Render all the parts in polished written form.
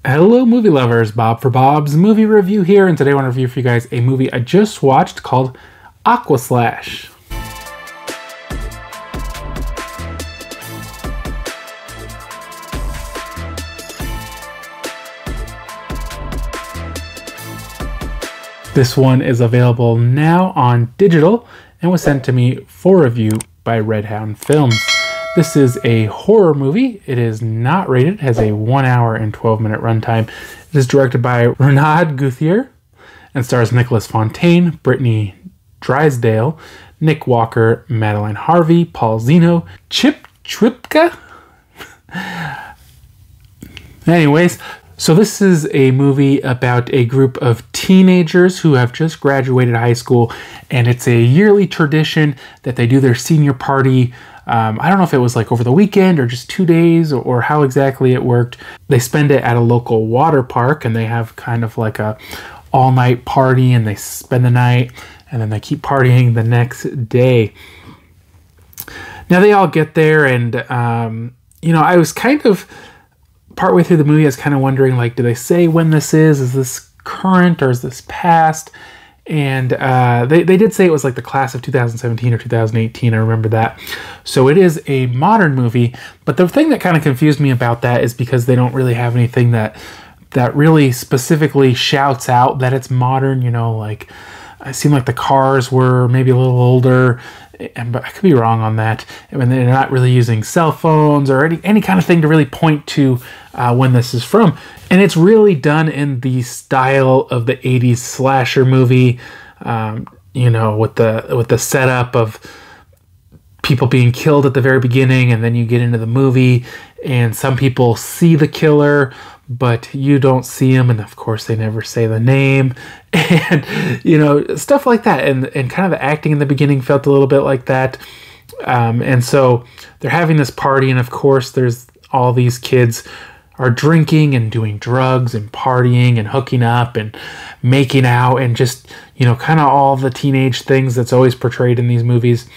Hello movie lovers, Bob for Bob's Movie Review here, and today I want to review for you guys a movie I just watched called Aquaslash. This one is available now on digital and was sent to me for review by Hound Films. This is a horror movie. It is not rated. It has a 1 hour and 12-minute runtime. It is directed by Renaud Gauthier and stars Nicolas, Fontaine, Brittany, Drisdelle, Nick Walker, Madeline, Harvey, Paul Zinno, Chuipka. Anyways, so this is a movie about a group of teenagers who have just graduated high school, and it's a yearly tradition that they do their senior party. I don't know if it was like over the weekend or just 2 days or how exactly it worked. They spend it at a local water park, and they have kind of like a all-night party, and they spend the night and then they keep partying the next day. Now they all get there, and I was kind of partway through the movie, I was kind of wondering, like, do they say when this is? Is this current or is this past? And they did say it was like the class of 2017 or 2018. I remember that. So it is a modern movie. But the thing that kind of confused me about that is because they don't really have anything that really specifically shouts out that it's modern. You know, like it seemed like the cars were maybe a little older. But I could be wrong on that. I mean, they're not really using cell phones or any kind of thing to really point to when this is from. And it's really done in the style of the 80s slasher movie, with the setup of people being killed at the very beginning, and then you get into the movie, and some people see the killer, but you don't see him, and of course they never say the name, and stuff like that, and kind of the acting in the beginning felt a little bit like that, and so they're having this party, and of course there's all these kids are drinking and doing drugs and partying and hooking up and making out and just kind of all the teenage things that's always portrayed in these movies.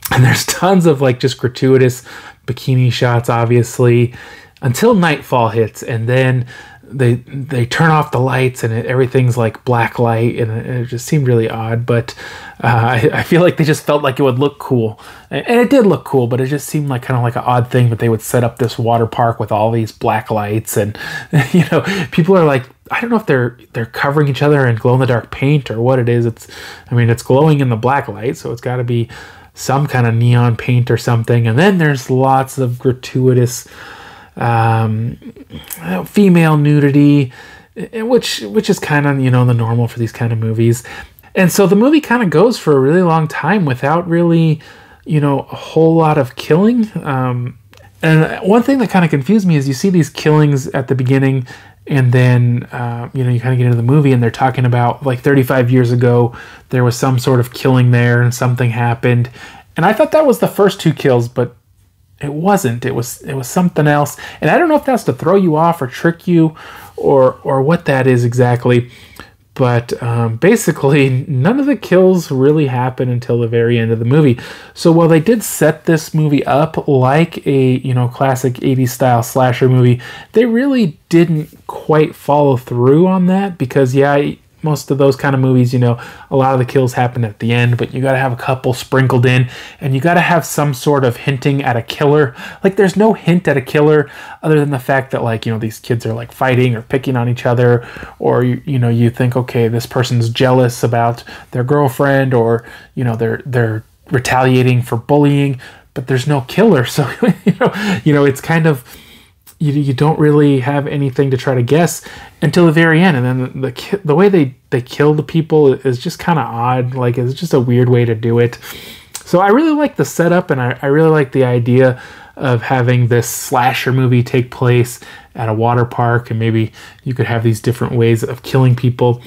And there's tons of like just gratuitous bikini shots, obviously, until nightfall hits, and then they turn off the lights and everything's like black light, and it just seemed really odd. But I feel like they just felt like it would look cool, and it did look cool. But it just seemed like kind of like an odd thing that they would set up this water park with all these black lights, and people are like, I don't know if they're covering each other in glow in the dark paint or what it is. It's glowing in the black light, so it's got to be some kind of neon paint or something. And then there's lots of gratuitous female nudity, which is kind of the normal for these kind of movies. And so the movie kind of goes for a really long time without really a whole lot of killing. And one thing that kind of confused me is you see these killings at the beginning, and then you kind of get into the movie, and they're talking about like 35 years ago there was some sort of killing there and something happened, and I thought that was the first two kills, but it wasn't. It was something else, and I don't know if that's to throw you off or trick you or what that is exactly. But basically, none of the kills really happen until the very end of the movie. So while they did set this movie up like a classic 80s style slasher movie, they really didn't quite follow through on that, because most of those kind of movies, a lot of the kills happen at the end, but you got to have a couple sprinkled in, and you got to have some sort of hinting at a killer. Like, there's no hint at a killer other than the fact that, like, these kids are like fighting or picking on each other, or you think, okay, this person's jealous about their girlfriend, or they're retaliating for bullying, but there's no killer. So it's kind of, you don't really have anything to try to guess until the very end, and then the way they kill the people is just kind of odd. Like, it's just a weird way to do it. So I really like the setup, and I really like the idea of having this slasher movie take place at a water park, and maybe you could have these different ways of killing people.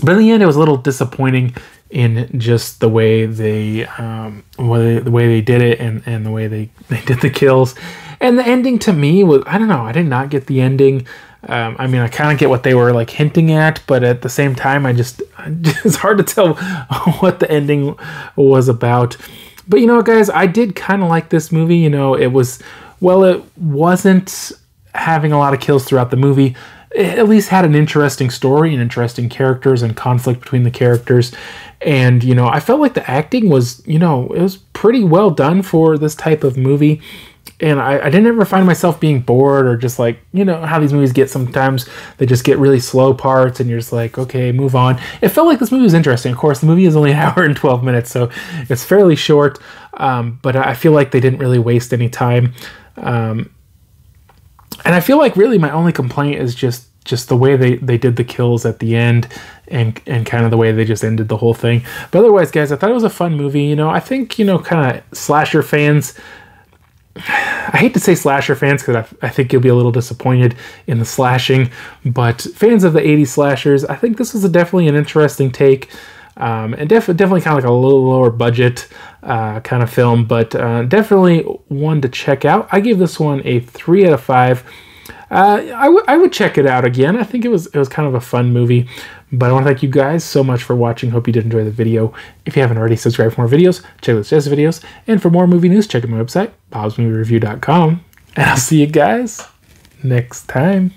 But in the end, it was a little disappointing in just the way they did it, and the way they did the kills. And the ending to me was, I don't know, I did not get the ending. I kind of get what they were like hinting at, but at the same time, it's hard to tell what the ending was about. But guys, I did kind of like this movie. It wasn't having a lot of kills throughout the movie, it at least had an interesting story and interesting characters and conflict between the characters. And, you know, I felt like the acting was, you know, it was pretty well done for this type of movie. And I didn't ever find myself being bored or just like, you know, how these movies get sometimes. They just get really slow parts and you're just like, okay, move on. It felt like this movie was interesting. Of course, the movie is only an hour and 12 minutes, so it's fairly short. But I feel like they didn't really waste any time. And I feel like really my only complaint is just the way they did the kills at the end and kind of the way they just ended the whole thing. But otherwise, guys, I thought it was a fun movie. You know, I think, you know, kind of slasher fans, I hate to say slasher fans because I think you'll be a little disappointed in the slashing, but fans of the 80s slashers, I think this was definitely an interesting take, and definitely kind of like a little lower budget kind of film, but definitely one to check out. I gave this one a 3 out of 5. I would check it out again. I think it was kind of a fun movie. But I want to thank you guys so much for watching. Hope you did enjoy the video. If you haven't already, subscribe for more videos. Check out the videos. And for more movie news, check out my website, BobsMovieReview.com. And I'll see you guys next time.